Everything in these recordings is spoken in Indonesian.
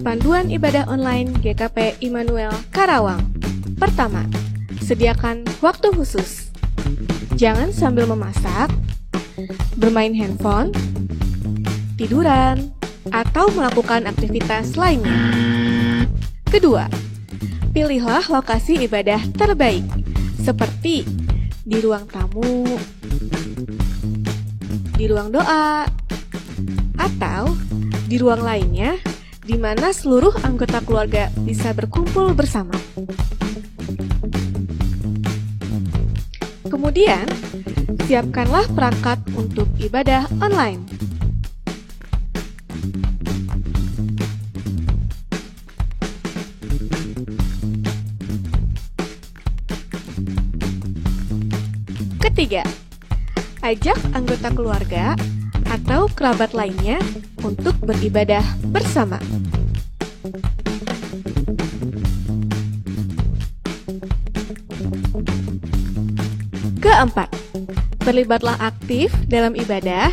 Panduan Ibadah Online GKP Immanuel Karawang. Pertama, sediakan waktu khusus. Jangan sambil memasak, bermain handphone, tiduran, atau melakukan aktivitas lainnya. Kedua, pilihlah lokasi ibadah terbaik, seperti di ruang tamu, di ruang doa, atau di ruang lainnya di mana seluruh anggota keluarga bisa berkumpul bersama. Kemudian, siapkanlah perangkat untuk ibadah online. Ketiga, ajak anggota keluarga atau kerabat lainnya untuk beribadah bersama. Keempat, terlibatlah aktif dalam ibadah.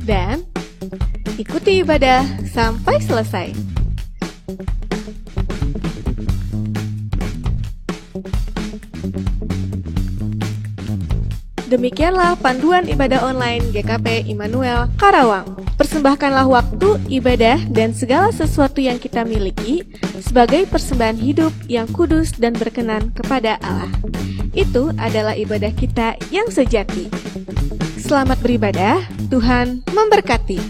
Dan ikuti ibadah sampai selesai. Demikianlah panduan ibadah online GKP Immanuel Karawang. Persembahkanlah waktu, ibadah, dan segala sesuatu yang kita miliki sebagai persembahan hidup yang kudus dan berkenan kepada Allah. Itu adalah ibadah kita yang sejati. Selamat beribadah, Tuhan memberkati.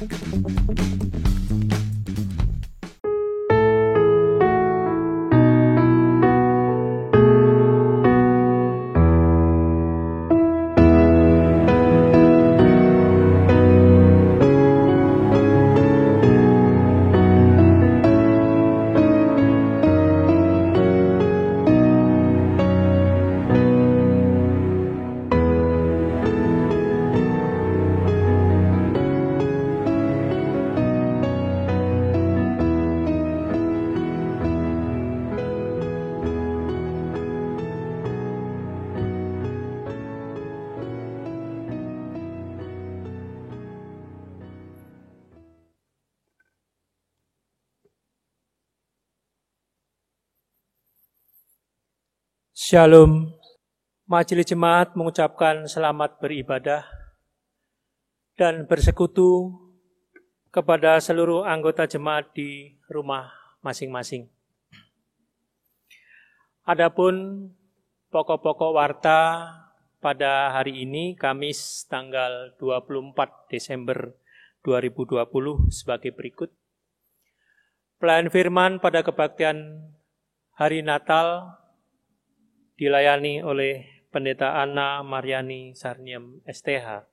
Shalom, Majelis Jemaat mengucapkan selamat beribadah dan bersekutu kepada seluruh anggota jemaat di rumah masing-masing. Adapun pokok-pokok warta pada hari ini, Kamis tanggal 24 Desember 2020 sebagai berikut. Pelayan firman pada kebaktian hari Natal dilayani oleh Pendeta Anna Mariani Sarniem STH.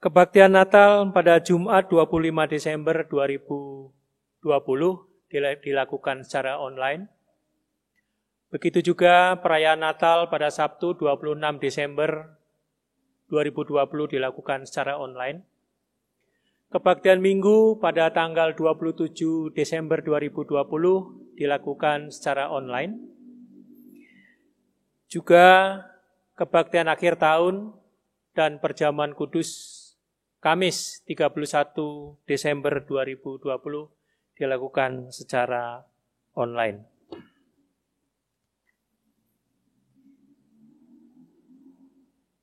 Kebaktian Natal pada Jumat 25 Desember 2020 dilakukan secara online. Begitu juga perayaan Natal pada Sabtu 26 Desember 2020 dilakukan secara online. Kebaktian Minggu pada tanggal 27 Desember 2020 dilakukan secara online. Juga kebaktian akhir tahun dan perjamuan kudus Kamis 31 Desember 2020 dilakukan secara online.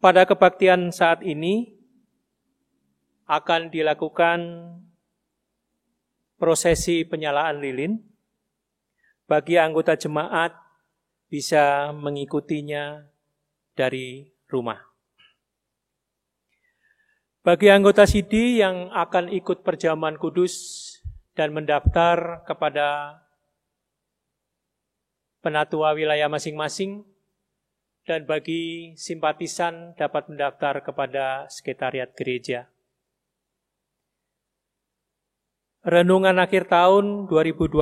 Pada kebaktian saat ini akan dilakukan prosesi penyalaan lilin. Bagi anggota jemaat bisa mengikutinya dari rumah. Bagi anggota SIDI yang akan ikut perjamuan kudus dan mendaftar kepada penatua wilayah masing-masing, dan bagi simpatisan dapat mendaftar kepada sekretariat gereja. Renungan akhir tahun 2020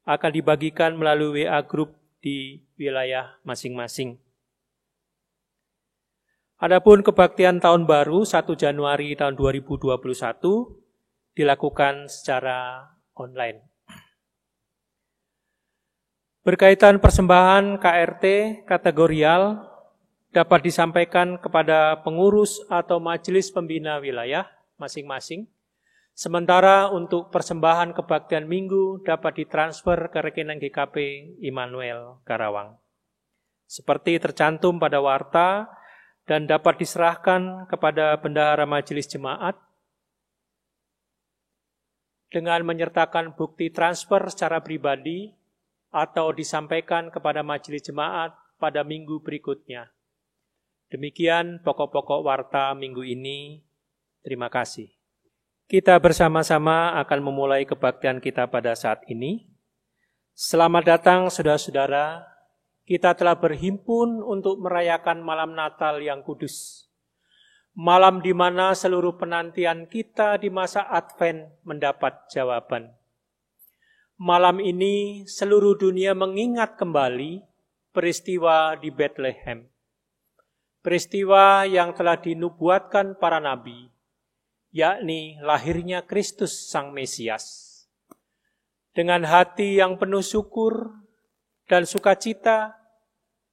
akan dibagikan melalui WA Group di wilayah masing-masing. Adapun kebaktian tahun baru 1 Januari tahun 2021 dilakukan secara online. Berkaitan persembahan KRT kategorial dapat disampaikan kepada pengurus atau majelis pembina wilayah masing-masing. Sementara untuk persembahan kebaktian minggu dapat ditransfer ke rekening GKP Immanuel Karawang. Seperti tercantum pada warta dan dapat diserahkan kepada bendahara majelis jemaat dengan menyertakan bukti transfer secara pribadi atau disampaikan kepada majelis jemaat pada minggu berikutnya. Demikian pokok-pokok warta minggu ini. Terima kasih. Kita bersama-sama akan memulai kebaktian kita pada saat ini. Selamat datang saudara-saudara. Kita telah berhimpun untuk merayakan malam Natal yang kudus. Malam di mana seluruh penantian kita di masa Advent mendapat jawaban. Malam ini seluruh dunia mengingat kembali peristiwa di Bethlehem. Peristiwa yang telah dinubuatkan para nabi, yakni lahirnya Kristus Sang Mesias. Dengan hati yang penuh syukur dan sukacita,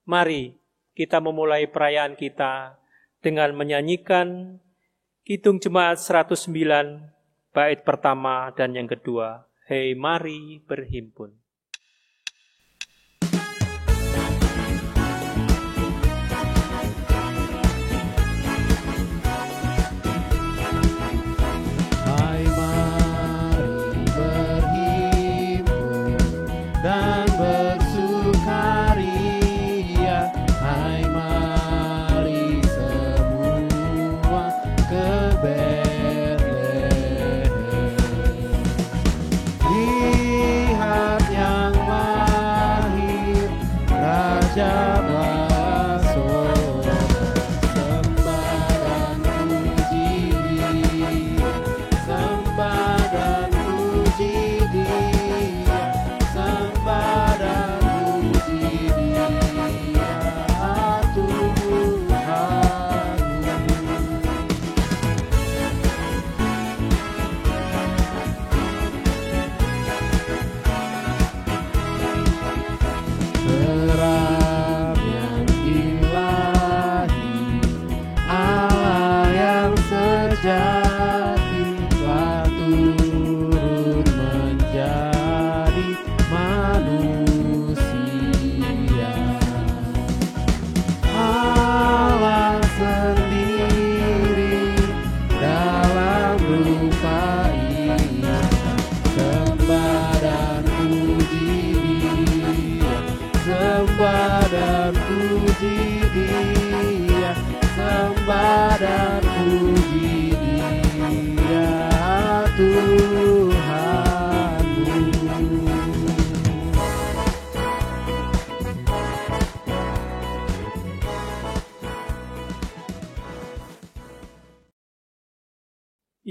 mari kita memulai perayaan kita dengan menyanyikan Kidung Jemaat 109, bait pertama dan yang kedua. Hei mari berhimpun.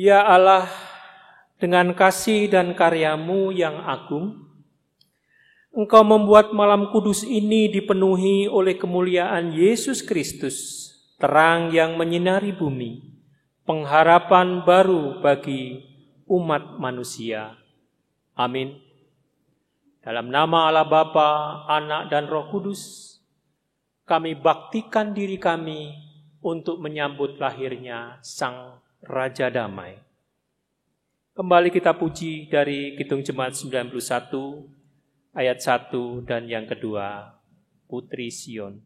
Ya Allah, dengan kasih dan karya-Mu yang agung, Engkau membuat malam kudus ini dipenuhi oleh kemuliaan Yesus Kristus, terang yang menyinari bumi, pengharapan baru bagi umat manusia. Amin. Dalam nama Allah Bapa, Anak, dan Roh Kudus, kami baktikan diri kami untuk menyambut lahirnya Sang Raja Damai. Kembali kita puji dari Kidung Jemaat 91, ayat 1 dan yang kedua, Putri Sion.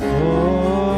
Oh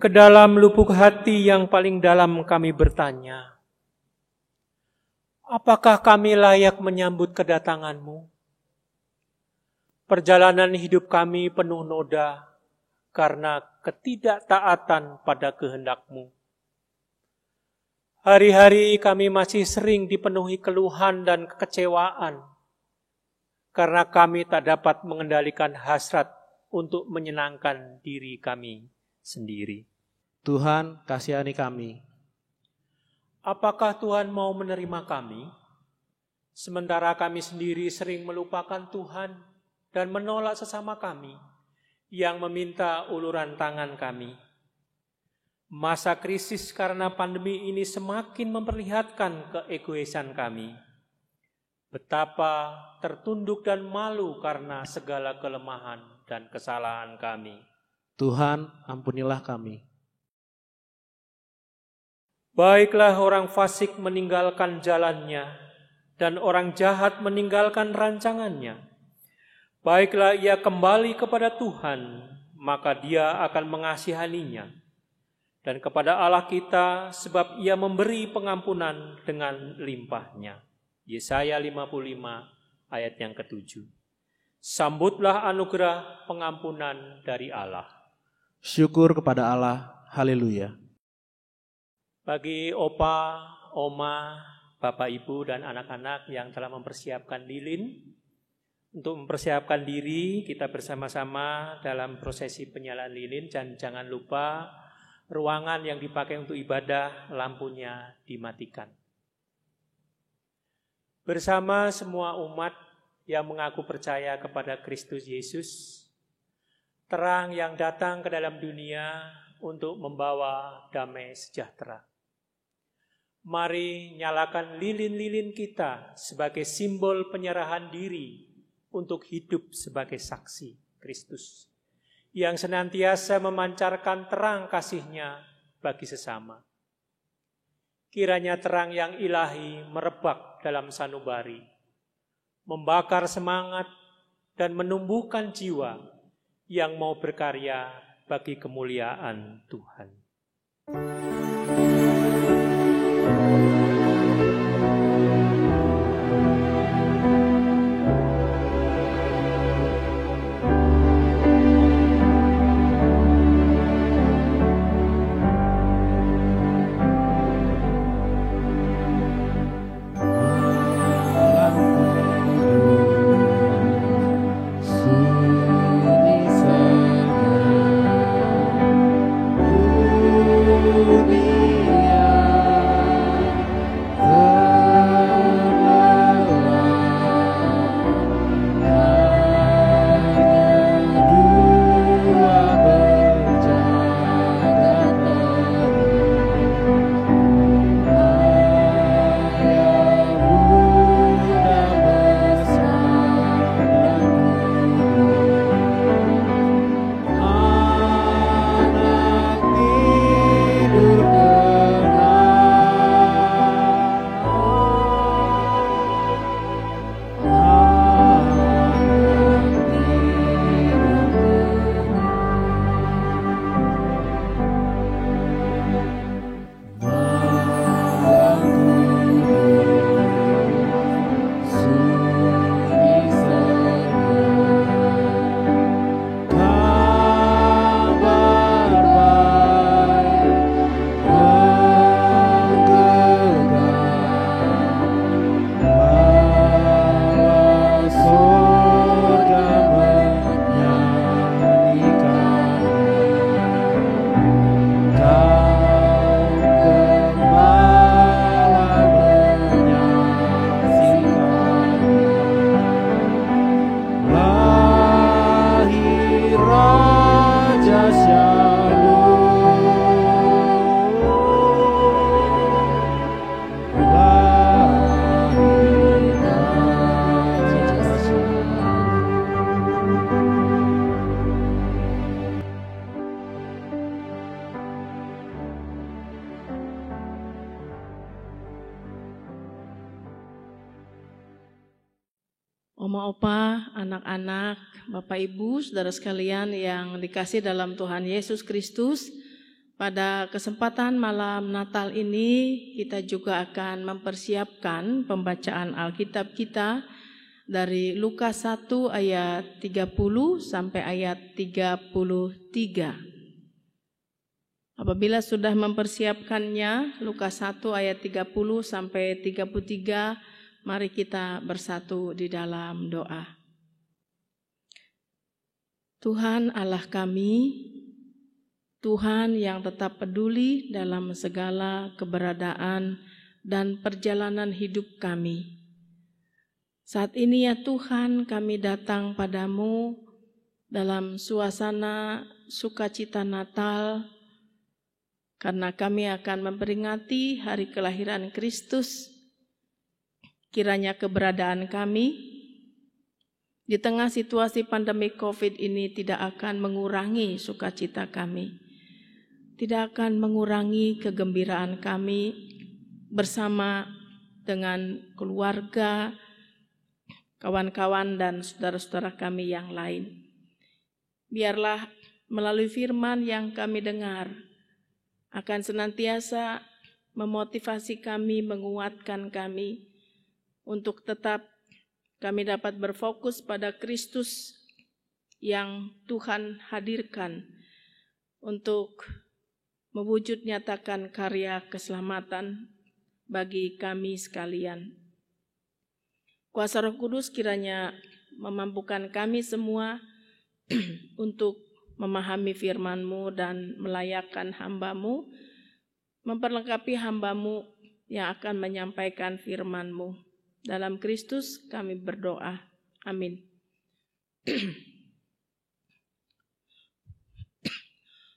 Ke dalam lubuk hati yang paling dalam kami bertanya, apakah kami layak menyambut kedatangan-Mu? Perjalanan hidup kami penuh noda karena ketidaktaatan pada kehendak-Mu. Hari-hari kami masih sering dipenuhi keluhan dan kekecewaan karena kami tak dapat mengendalikan hasrat untuk menyenangkan diri kami sendiri. Tuhan, kasihani kami. Apakah Tuhan mau menerima kami, sementara kami sendiri sering melupakan Tuhan dan menolak sesama kami yang meminta uluran tangan kami? Masa krisis karena pandemi ini semakin memperlihatkan keegoisan kami. Betapa tertunduk dan malu karena segala kelemahan dan kesalahan kami. Tuhan, ampunilah kami. Baiklah orang fasik meninggalkan jalannya, dan orang jahat meninggalkan rancangannya. Baiklah ia kembali kepada Tuhan, maka Dia akan mengasihaninya. Dan kepada Allah kita, sebab Ia memberi pengampunan dengan limpahnya. Yesaya 55 ayat yang ke-7. Sambutlah anugerah pengampunan dari Allah. Syukur kepada Allah. Haleluya. Bagi opa, oma, bapak, ibu, dan anak-anak yang telah mempersiapkan lilin, untuk mempersiapkan diri, kita bersama-sama dalam prosesi penyalaan lilin, dan jangan lupa ruangan yang dipakai untuk ibadah, lampunya dimatikan. Bersama semua umat yang mengaku percaya kepada Kristus Yesus, terang yang datang ke dalam dunia untuk membawa damai sejahtera. Mari nyalakan lilin-lilin kita sebagai simbol penyerahan diri untuk hidup sebagai saksi Kristus yang senantiasa memancarkan terang kasih-Nya bagi sesama. Kiranya terang yang ilahi merebak dalam sanubari, membakar semangat dan menumbuhkan jiwa yang mau berkarya bagi kemuliaan Tuhan. Sunyi saja Oma opa, anak-anak, Bapak Ibu, saudara sekalian yang dikasih dalam Tuhan Yesus Kristus, pada kesempatan malam Natal ini kita juga akan mempersiapkan pembacaan Alkitab kita dari Lukas 1 ayat 30 sampai ayat 33. Apabila sudah mempersiapkannya, Lukas 1 ayat 30 sampai 33, mari kita bersatu di dalam doa. Tuhan Allah kami, Tuhan yang tetap peduli dalam segala keberadaan dan perjalanan hidup kami. Saat ini ya Tuhan, kami datang padamu dalam suasana sukacita Natal, karena kami akan memperingati hari kelahiran Kristus. Kiranya keberadaan kami di tengah situasi pandemi COVID ini tidak akan mengurangi sukacita kami, tidak akan mengurangi kegembiraan kami bersama dengan keluarga, kawan-kawan dan saudara-saudara kami yang lain. Biarlah melalui firman yang kami dengar akan senantiasa memotivasi kami, menguatkan kami, untuk tetap kami dapat berfokus pada Kristus yang Tuhan hadirkan untuk mewujud nyatakan karya keselamatan bagi kami sekalian. Kuasa Roh Kudus kiranya memampukan kami semua untuk memahami firman-Mu dan melayakkan hamba-Mu, memperlengkapi hamba-Mu yang akan menyampaikan firman-Mu. Dalam Kristus kami berdoa. Amin.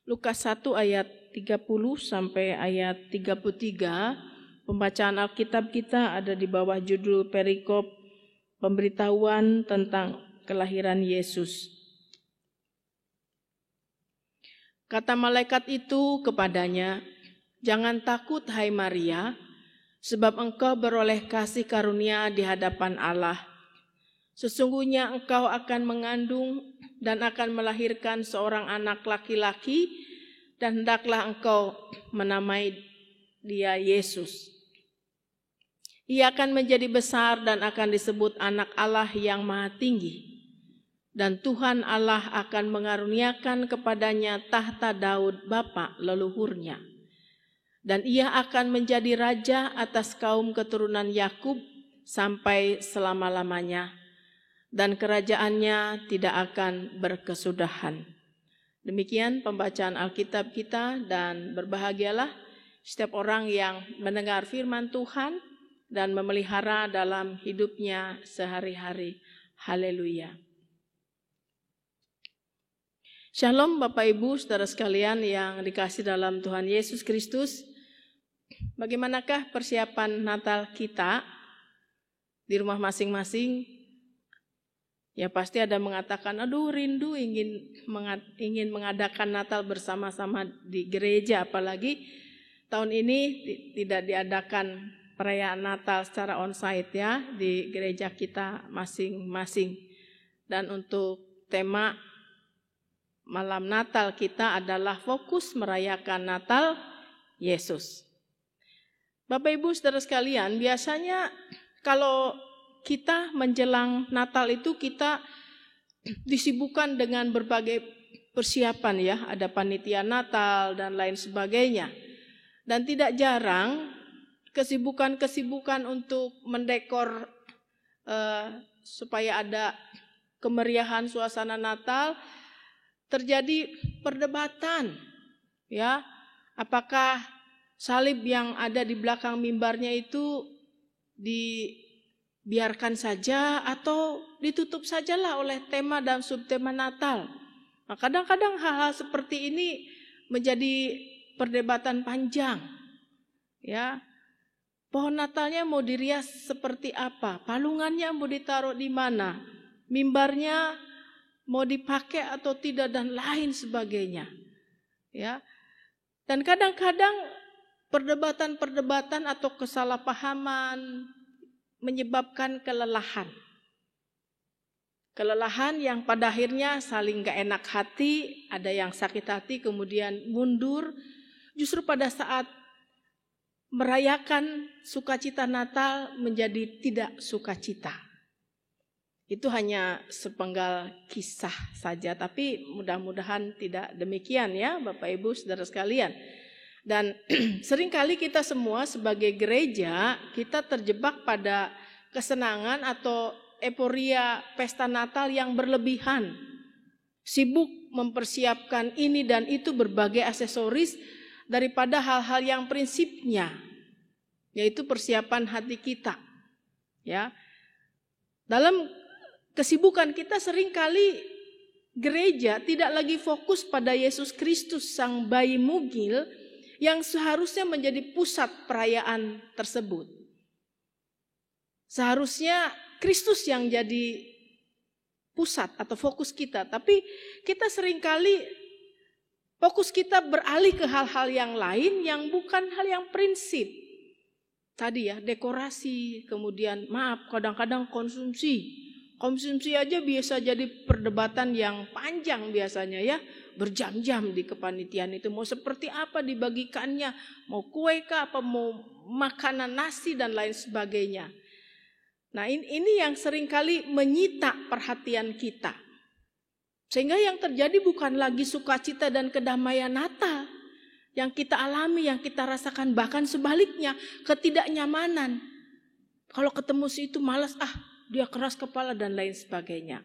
Lukas 1 ayat 30 sampai ayat 33, pembacaan Alkitab kita ada di bawah judul perikop pemberitahuan tentang kelahiran Yesus. Kata malaikat itu kepadanya, "Jangan takut hai Maria, sebab engkau beroleh kasih karunia di hadapan Allah. Sesungguhnya engkau akan mengandung dan akan melahirkan seorang anak laki-laki, dan hendaklah engkau menamai dia Yesus. Ia akan menjadi besar dan akan disebut anak Allah yang Maha Tinggi. Dan Tuhan Allah akan mengaruniakan kepadanya tahta Daud bapa leluhurnya. Dan ia akan menjadi raja atas kaum keturunan Yakub sampai selama-lamanya, dan kerajaannya tidak akan berkesudahan." Demikian pembacaan Alkitab kita, dan berbahagialah setiap orang yang mendengar firman Tuhan dan memelihara dalam hidupnya sehari-hari. Haleluya. Shalom Bapak Ibu, saudara sekalian yang dikasih dalam Tuhan Yesus Kristus. Bagaimanakah persiapan Natal kita di rumah masing-masing? Ya pasti ada mengatakan, aduh rindu ingin mengadakan Natal bersama-sama di gereja, apalagi tahun ini tidak diadakan perayaan Natal secara onsite ya di gereja kita masing-masing. Dan untuk tema malam Natal kita adalah fokus merayakan Natal Yesus. Bapak Ibu saudara sekalian, biasanya kalau kita menjelang Natal itu kita disibukkan dengan berbagai persiapan ya, ada panitia Natal dan lain sebagainya. Dan tidak jarang kesibukan-kesibukan untuk mendekor supaya ada kemeriahan suasana Natal, terjadi perdebatan ya, apakah salib yang ada di belakang mimbarnya itu dibiarkan saja atau ditutup sajalah oleh tema dan subtema Natal. Nah, kadang-kadang hal-hal seperti ini menjadi perdebatan panjang. Ya, pohon Natalnya mau dirias seperti apa? Palungannya mau ditaruh di mana? Mimbarnya mau dipakai atau tidak dan lain sebagainya. Ya. Dan kadang-kadang perdebatan-perdebatan atau kesalahpahaman menyebabkan kelelahan. Kelelahan yang pada akhirnya saling gak enak hati, ada yang sakit hati kemudian mundur. Justru pada saat merayakan sukacita Natal menjadi tidak sukacita. Itu hanya sepenggal kisah saja, tapi mudah-mudahan tidak demikian ya Bapak Ibu Saudara sekalian. Dan seringkali kita semua sebagai gereja, kita terjebak pada kesenangan atau euforia pesta Natal yang berlebihan. Sibuk mempersiapkan ini dan itu berbagai aksesoris daripada hal-hal yang prinsipnya, yaitu persiapan hati kita. Ya. Dalam kesibukan kita seringkali gereja tidak lagi fokus pada Yesus Kristus sang bayi mungil yang seharusnya menjadi pusat perayaan tersebut. Seharusnya Kristus yang jadi pusat atau fokus kita, tapi kita seringkali fokus kita beralih ke hal-hal yang lain yang bukan hal yang prinsip. Tadi ya, dekorasi, kemudian kadang-kadang konsumsi aja biasa jadi perdebatan yang panjang biasanya ya, berjam-jam di kepanitiaan itu mau seperti apa dibagikannya, mau kue kah, apa mau makanan nasi dan lain sebagainya. Nah ini yang seringkali menyita perhatian kita. Sehingga yang terjadi bukan lagi sukacita dan kedamaian Natal yang kita alami, yang kita rasakan, bahkan sebaliknya ketidaknyamanan. Kalau ketemu si itu malas, dia keras kepala dan lain sebagainya.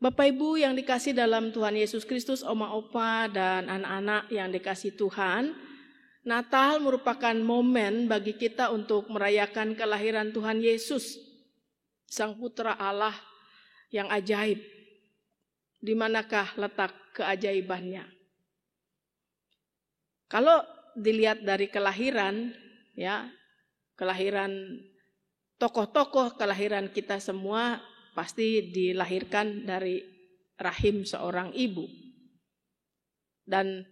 Bapak Ibu yang dikasih dalam Tuhan Yesus Kristus, oma opa dan anak-anak yang dikasih Tuhan, Natal merupakan momen bagi kita untuk merayakan kelahiran Tuhan Yesus, Sang Putra Allah yang ajaib. Di manakah letak keajaibannya? Kalau dilihat dari kelahiran, ya, kelahiran tokoh-tokoh kelahiran kita semua pasti dilahirkan dari rahim seorang ibu. Dan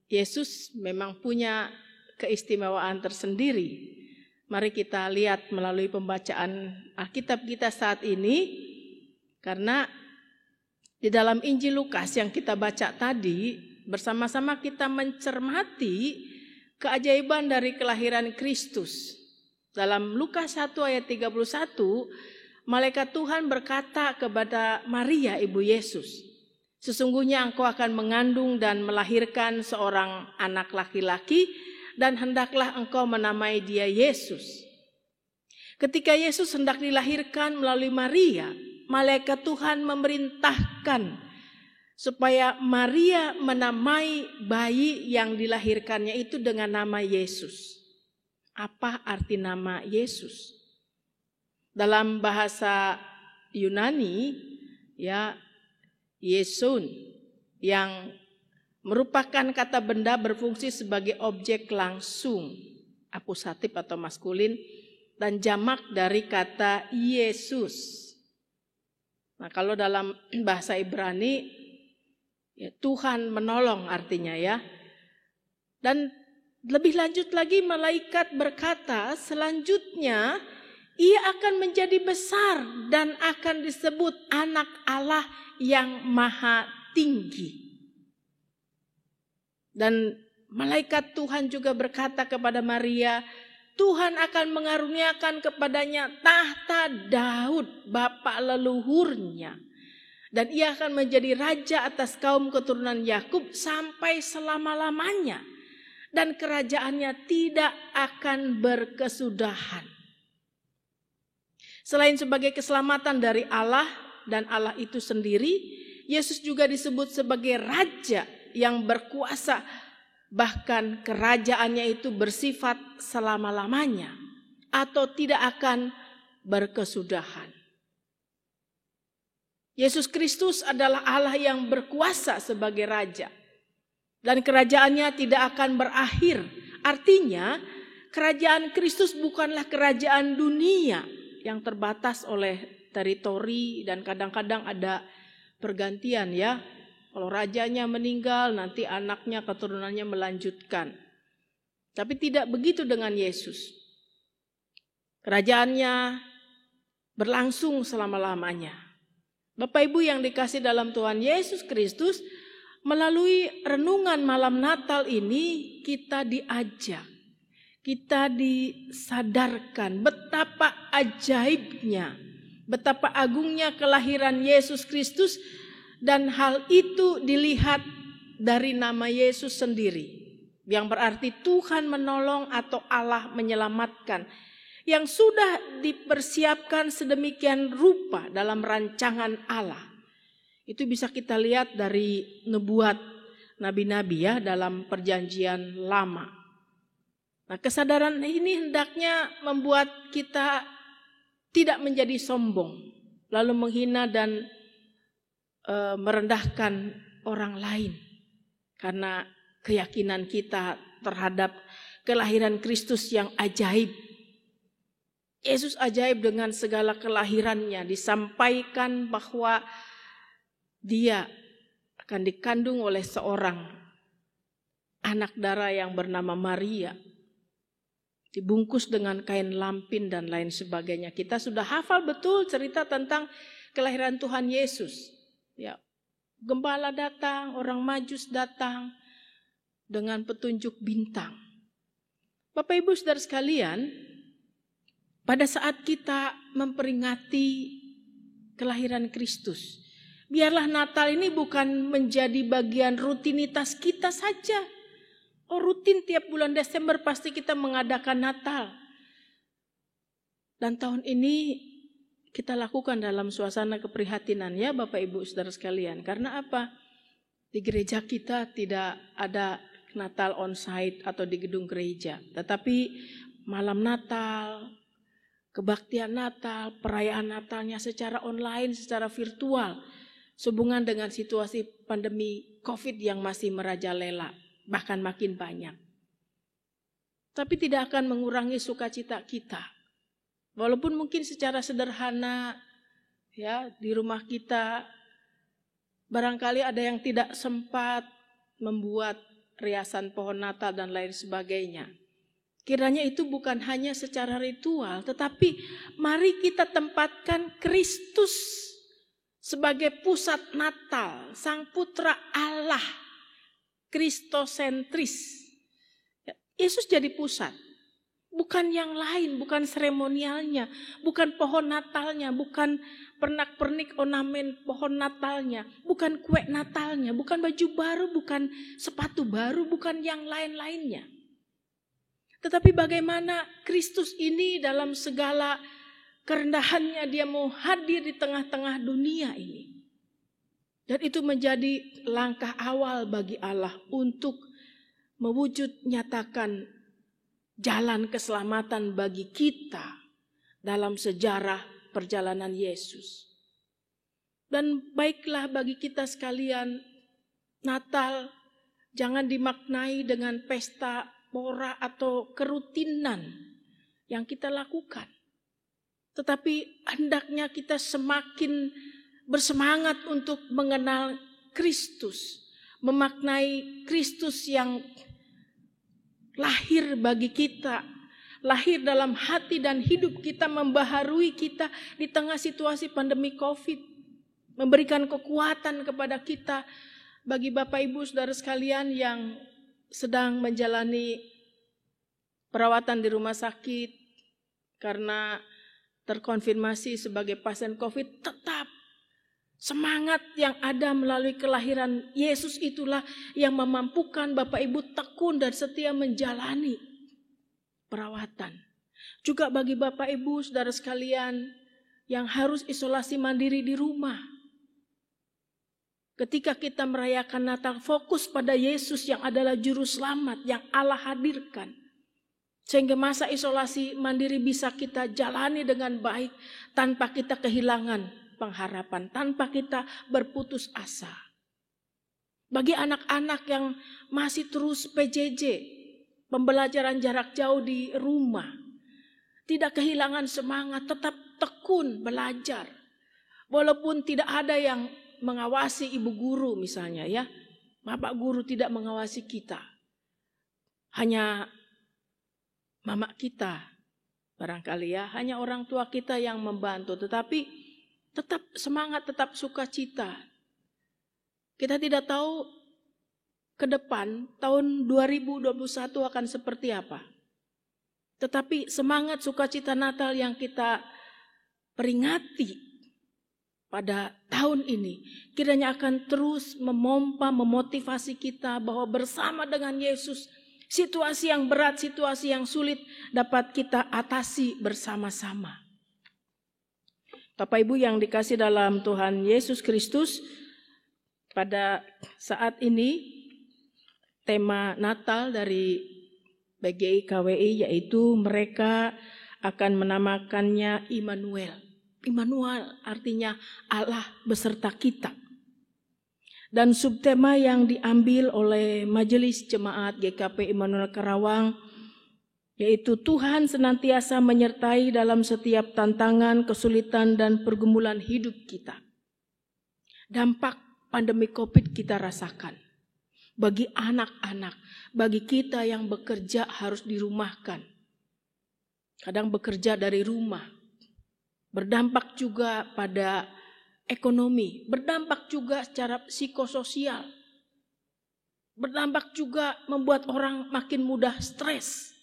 Yesus memang punya keistimewaan tersendiri. Mari kita lihat melalui pembacaan Alkitab kita saat ini, karena di dalam Injil Lukas yang kita baca tadi, bersama-sama kita mencermati keajaiban dari kelahiran Kristus. Dalam Lukas 1 ayat 31, malaikat Tuhan berkata kepada Maria ibu Yesus, "Sesungguhnya engkau akan mengandung dan melahirkan seorang anak laki-laki, dan hendaklah engkau menamai dia Yesus." Ketika Yesus hendak dilahirkan melalui Maria, malaikat Tuhan memerintahkan supaya Maria menamai bayi yang dilahirkannya itu dengan nama Yesus. Apa arti nama Yesus? Dalam bahasa Yunani, ya, Yesun, yang merupakan kata benda berfungsi sebagai objek langsung, akusatif atau maskulin, dan jamak dari kata Yesus. Nah, kalau dalam bahasa Ibrani, ya, Tuhan menolong artinya ya. Dan lebih lanjut lagi malaikat berkata, selanjutnya ia akan menjadi besar dan akan disebut anak Allah yang maha tinggi. Dan malaikat Tuhan juga berkata kepada Maria, Tuhan akan mengaruniakan kepadanya tahta Daud, bapa leluhurnya. Dan ia akan menjadi raja atas kaum keturunan Yakub sampai selama-lamanya. Dan kerajaannya tidak akan berkesudahan. Selain sebagai keselamatan dari Allah dan Allah itu sendiri, Yesus juga disebut sebagai raja yang berkuasa, bahkan kerajaannya itu bersifat selama-lamanya atau tidak akan berkesudahan. Yesus Kristus adalah Allah yang berkuasa sebagai raja. Dan kerajaannya tidak akan berakhir. Artinya kerajaan Kristus bukanlah kerajaan dunia yang terbatas oleh teritori dan kadang-kadang ada pergantian ya. Kalau rajanya meninggal nanti anaknya keturunannya melanjutkan. Tapi tidak begitu dengan Yesus. Kerajaannya berlangsung selama-lamanya. Bapak Ibu yang dikasih dalam Tuhan Yesus Kristus, melalui renungan malam Natal ini kita diajak, kita disadarkan betapa ajaibnya, betapa agungnya kelahiran Yesus Kristus, dan hal itu dilihat dari nama Yesus sendiri, yang berarti Tuhan menolong atau Allah menyelamatkan, yang sudah dipersiapkan sedemikian rupa dalam rancangan Allah. Itu bisa kita lihat dari nubuat nabi-nabi ya dalam perjanjian lama. Nah, kesadaran ini hendaknya membuat kita tidak menjadi sombong, lalu menghina dan merendahkan orang lain karena keyakinan kita terhadap kelahiran Kristus yang ajaib. Yesus ajaib dengan segala kelahirannya, disampaikan bahwa dia akan dikandung oleh seorang anak darah yang bernama Maria, dibungkus dengan kain lampin dan lain sebagainya. Kita sudah hafal betul cerita tentang kelahiran Tuhan Yesus. Ya, gembala datang, orang Majus datang dengan petunjuk bintang. Bapak Ibu Saudara sekalian, pada saat kita memperingati kelahiran Kristus, biarlah Natal ini bukan menjadi bagian rutinitas kita saja. Oh, rutin tiap bulan Desember pasti kita mengadakan Natal. Dan tahun ini kita lakukan dalam suasana keprihatinan ya Bapak Ibu Saudara sekalian. Karena apa? Di gereja kita tidak ada Natal on-site atau di gedung gereja. Tetapi malam Natal, kebaktian Natal, perayaan Natalnya secara online, secara virtual, sehubungan dengan situasi pandemi COVID yang masih merajalela, bahkan makin banyak. Tapi tidak akan mengurangi sukacita kita. Walaupun mungkin secara sederhana, ya di rumah kita, barangkali ada yang tidak sempat membuat riasan pohon Natal dan lain sebagainya. Kiranya itu bukan hanya secara ritual, tetapi mari kita tempatkan Kristus sebagai pusat Natal, Sang Putra Allah, kristosentris. Yesus jadi pusat, bukan yang lain, bukan seremonialnya, bukan pohon Natalnya, bukan pernak-pernik ornamen pohon Natalnya, bukan kue Natalnya, bukan baju baru, bukan sepatu baru, bukan yang lain-lainnya. Tetapi bagaimana Kristus ini dalam segala kerendahannya dia mau hadir di tengah-tengah dunia ini. Dan itu menjadi langkah awal bagi Allah untuk mewujud nyatakan jalan keselamatan bagi kita dalam sejarah perjalanan Yesus. Dan baiklah bagi kita sekalian, Natal jangan dimaknai dengan pesta pora atau kerutinan yang kita lakukan. Tetapi hendaknya kita semakin bersemangat untuk mengenal Kristus, memaknai Kristus yang lahir bagi kita, lahir dalam hati dan hidup kita, membaharui kita di tengah situasi pandemi COVID, memberikan kekuatan kepada kita. Bagi Bapak Ibu Saudara sekalian yang sedang menjalani perawatan di rumah sakit karena terkonfirmasi sebagai pasien COVID, tetap semangat yang ada melalui kelahiran Yesus itulah yang memampukan Bapak Ibu tekun dan setia menjalani perawatan. Juga bagi Bapak Ibu Saudara sekalian yang harus isolasi mandiri di rumah, ketika kita merayakan Natal, fokus pada Yesus yang adalah juru selamat yang Allah hadirkan. Sehingga masa isolasi mandiri bisa kita jalani dengan baik tanpa kita kehilangan pengharapan, tanpa kita berputus asa. Bagi anak-anak yang masih terus PJJ, pembelajaran jarak jauh di rumah, tidak kehilangan semangat, tetap tekun belajar. Walaupun tidak ada yang mengawasi ibu guru misalnya ya, bapak guru tidak mengawasi kita, hanya mama kita barangkali ya, hanya orang tua kita yang membantu. Tetapi Tetap semangat, tetap sukacita. Kita tidak tahu ke depan tahun 2021 akan seperti apa. Tetapi semangat sukacita Natal yang kita peringati pada tahun ini kiranya akan terus memompa, memotivasi kita bahwa bersama dengan Yesus situasi yang berat, situasi yang sulit dapat kita atasi bersama-sama. Bapak Ibu yang dikasih dalam Tuhan Yesus Kristus, pada saat ini tema Natal dari PGI KWI yaitu mereka akan menamakannya Immanuel. Immanuel artinya Allah beserta kita. Dan subtema yang diambil oleh Majelis Jemaat GKP Immanuel Karawang yaitu Tuhan senantiasa menyertai dalam setiap tantangan, kesulitan, dan pergumulan hidup kita. Dampak pandemi COVID kita rasakan. Bagi anak-anak, bagi kita yang bekerja harus dirumahkan. Kadang bekerja dari rumah. Berdampak juga pada ekonomi, berdampak juga secara psikososial. Berdampak juga membuat orang makin mudah stres.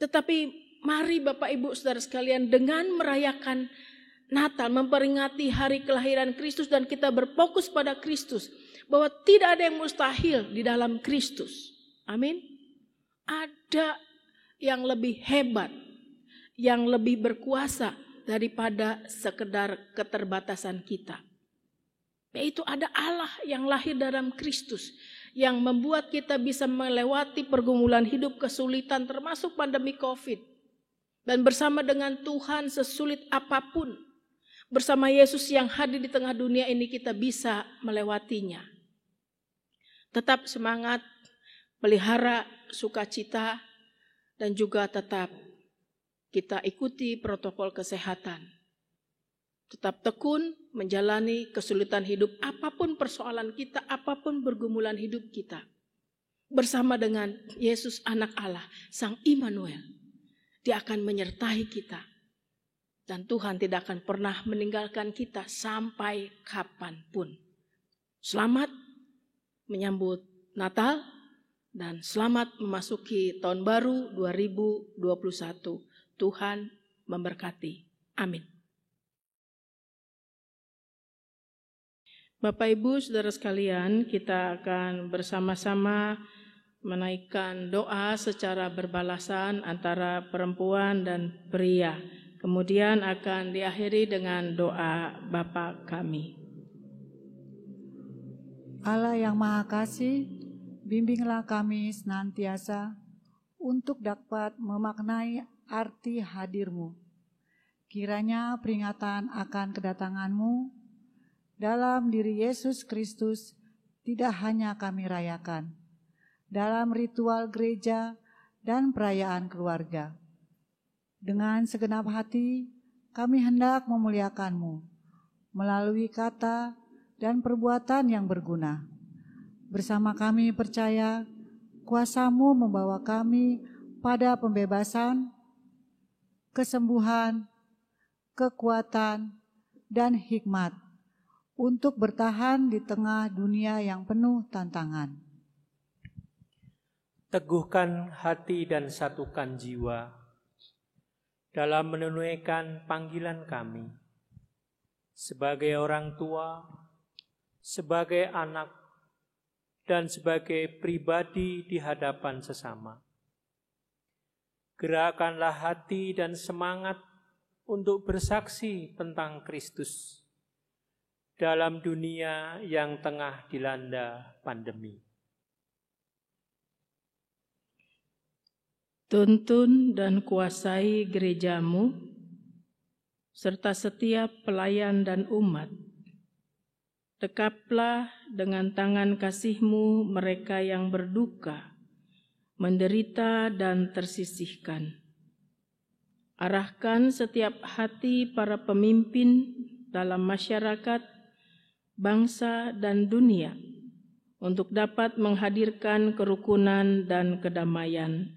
Tetapi mari Bapak Ibu Saudara sekalian dengan merayakan Natal, memperingati hari kelahiran Kristus dan kita berfokus pada Kristus, bahwa tidak ada yang mustahil di dalam Kristus. Amin. Ada yang lebih hebat, yang lebih berkuasa daripada sekedar keterbatasan kita. Yaitu ada Allah yang lahir dalam Kristus, yang membuat kita bisa melewati pergumulan hidup, kesulitan termasuk pandemi COVID. Dan bersama dengan Tuhan sesulit apapun, bersama Yesus yang hadir di tengah dunia ini kita bisa melewatinya. Tetap semangat, pelihara sukacita, dan juga tetap kita ikuti protokol kesehatan. Tetap tekun menjalani kesulitan hidup, apapun persoalan kita, apapun pergumulan hidup kita. Bersama dengan Yesus anak Allah, Sang Immanuel, Dia akan menyertai kita. Dan Tuhan tidak akan pernah meninggalkan kita sampai kapanpun. Selamat menyambut Natal dan selamat memasuki tahun baru 2021. Tuhan memberkati. Amin. Bapak Ibu Saudara sekalian, kita akan bersama-sama menaikkan doa secara berbalasan antara perempuan dan pria. Kemudian akan diakhiri dengan doa Bapa kami. Allah yang Maha Kasih, bimbinglah kami senantiasa untuk dapat memaknai arti hadir-Mu. Kiranya peringatan akan kedatangan-Mu dalam diri Yesus Kristus tidak hanya kami rayakan, dalam ritual gereja dan perayaan keluarga. Dengan segenap hati, kami hendak memuliakan-Mu melalui kata dan perbuatan yang berguna. Bersama kami percaya, kuasa-Mu membawa kami pada pembebasan, kesembuhan, kekuatan, dan hikmat untuk bertahan di tengah dunia yang penuh tantangan. Teguhkan hati dan satukan jiwa dalam menunaikan panggilan kami sebagai orang tua, sebagai anak, dan sebagai pribadi di hadapan sesama. Gerakkanlah hati dan semangat untuk bersaksi tentang Kristus dalam dunia yang tengah dilanda pandemi. Tuntun dan kuasai gereja-Mu, serta setiap pelayan dan umat. Dekaplah dengan tangan kasih-Mu mereka yang berduka, menderita dan tersisihkan. Arahkan setiap hati para pemimpin dalam masyarakat, bangsa, dan dunia untuk dapat menghadirkan kerukunan dan kedamaian.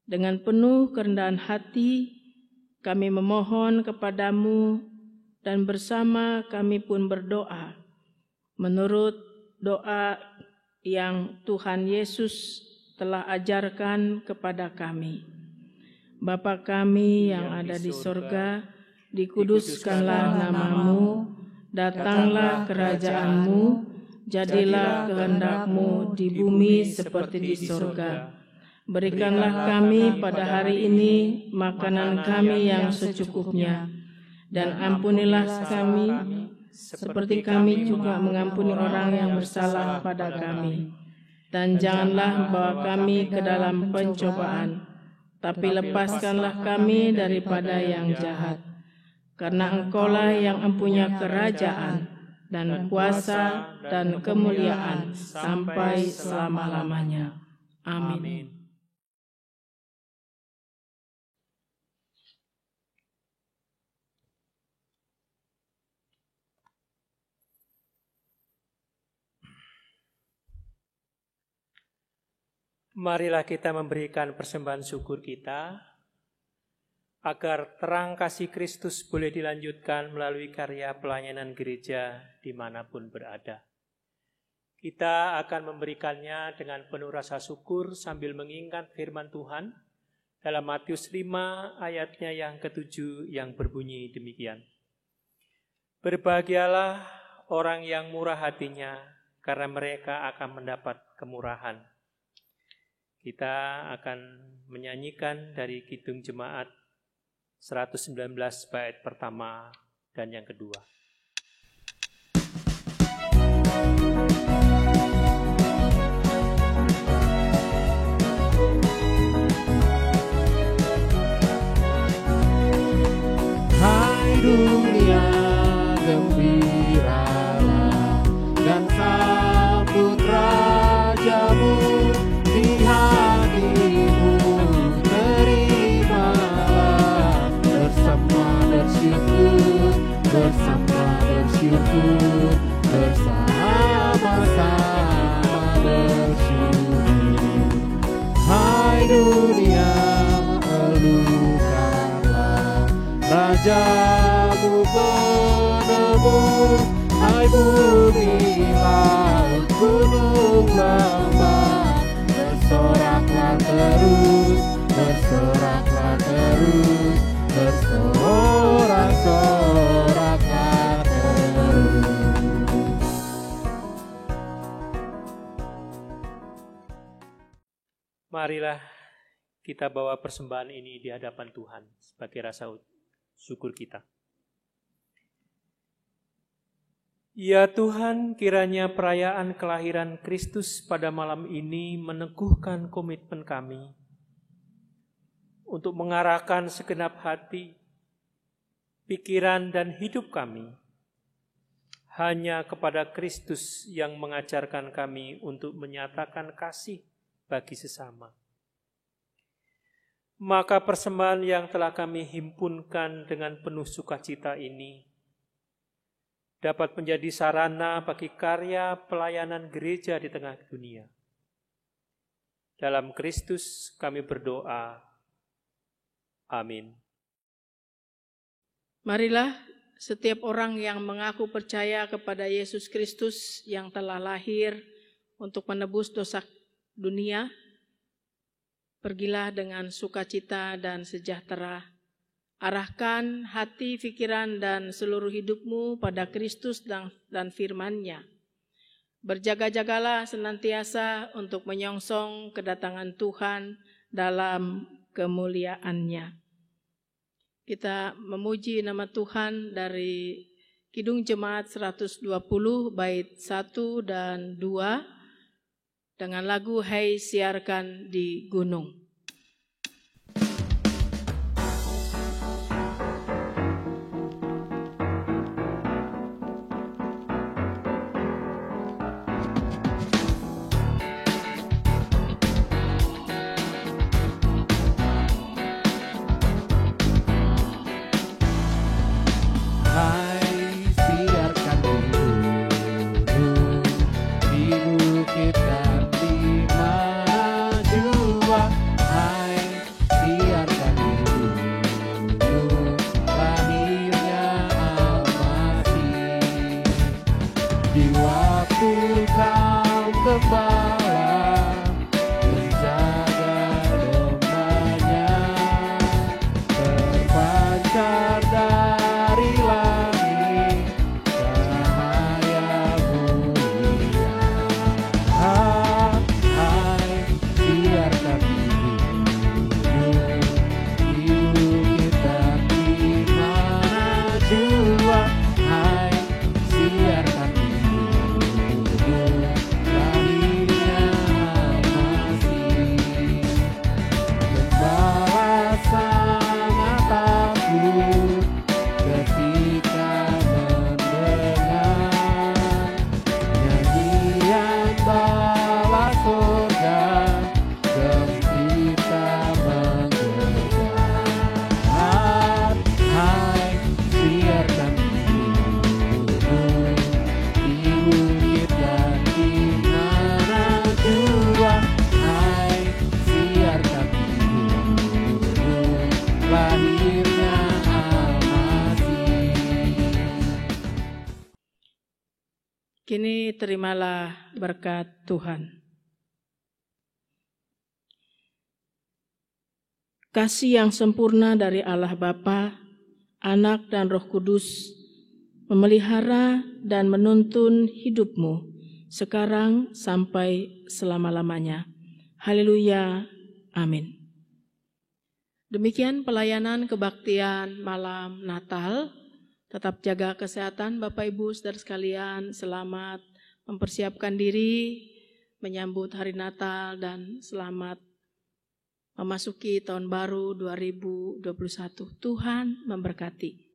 Dengan penuh kerendahan hati, kami memohon kepadamu dan bersama kami pun berdoa menurut doa yang Tuhan Yesus telah ajarkan kepada kami. Bapa kami yang ada di sorga, dikuduskanlah namamu, datanglah kerajaan-Mu, jadilah kehendak-Mu di bumi seperti di sorga. Berikanlah kami pada hari ini makanan kami yang secukupnya, dan ampunilah kami seperti kami juga mengampuni orang yang bersalah pada kami. Dan janganlah bawa kami ke dalam pencobaan, tapi lepaskanlah kami daripada yang jahat. Karena Engkaulah yang mempunyai kerajaan dan kuasa dan kemuliaan sampai selama-lamanya. Amin. Marilah kita memberikan persembahan syukur kita, agar terang kasih Kristus boleh dilanjutkan melalui karya pelayanan gereja dimanapun berada. Kita akan memberikannya dengan penuh rasa syukur sambil mengingat firman Tuhan dalam Matius 5 ayatnya yang ke-7 yang berbunyi demikian. Berbahagialah orang yang murah hatinya, karena mereka akan mendapat kemurahan. Kita akan menyanyikan dari Kidung Jemaat 119 bait pertama dan yang kedua. Hai dunia, gembiralah dan sambut Rajamu. Di hatimu terimalah bersama bersyukur, bersama-sama bersyukur. Hai dunia, elukanlah Rajamu penebus. Hai bumi, laut, gunung, lembah, bersoraklah terus, bersorak-soraklah terus. Marilah kita bawa persembahan ini di hadapan Tuhan sebagai rasa syukur kita. Ya Tuhan, kiranya perayaan kelahiran Kristus pada malam ini meneguhkan komitmen kami untuk mengarahkan segenap hati, pikiran, dan hidup kami hanya kepada Kristus yang mengajarkan kami untuk menyatakan kasih bagi sesama. Maka persembahan yang telah kami himpunkan dengan penuh sukacita ini dapat menjadi sarana bagi karya pelayanan gereja di tengah dunia. Dalam Kristus kami berdoa. Amin. Marilah setiap orang yang mengaku percaya kepada Yesus Kristus yang telah lahir untuk menebus dosa dunia, pergilah dengan sukacita dan sejahtera. Arahkan hati, pikiran, dan seluruh hidupmu pada Kristus dan firman-Nya. Berjaga-jagalah senantiasa untuk menyongsong kedatangan Tuhan dalam kemuliaan-Nya. Kita memuji nama Tuhan dari Kidung Jemaat 120 bait 1 dan 2 dengan lagu Hai Siarkan di Gunung. lahirnya Al-Masih. Kini terimalah berkat Tuhan. Kasih yang sempurna dari Allah Bapa, Anak dan Roh Kudus memelihara dan menuntun hidupmu sekarang sampai selama-lamanya. Haleluya. Amin. Demikian pelayanan kebaktian malam Natal. Tetap jaga kesehatan Bapak Ibu Saudara sekalian. Selamat mempersiapkan diri menyambut hari Natal dan selamat memasuki tahun baru 2021. Tuhan memberkati.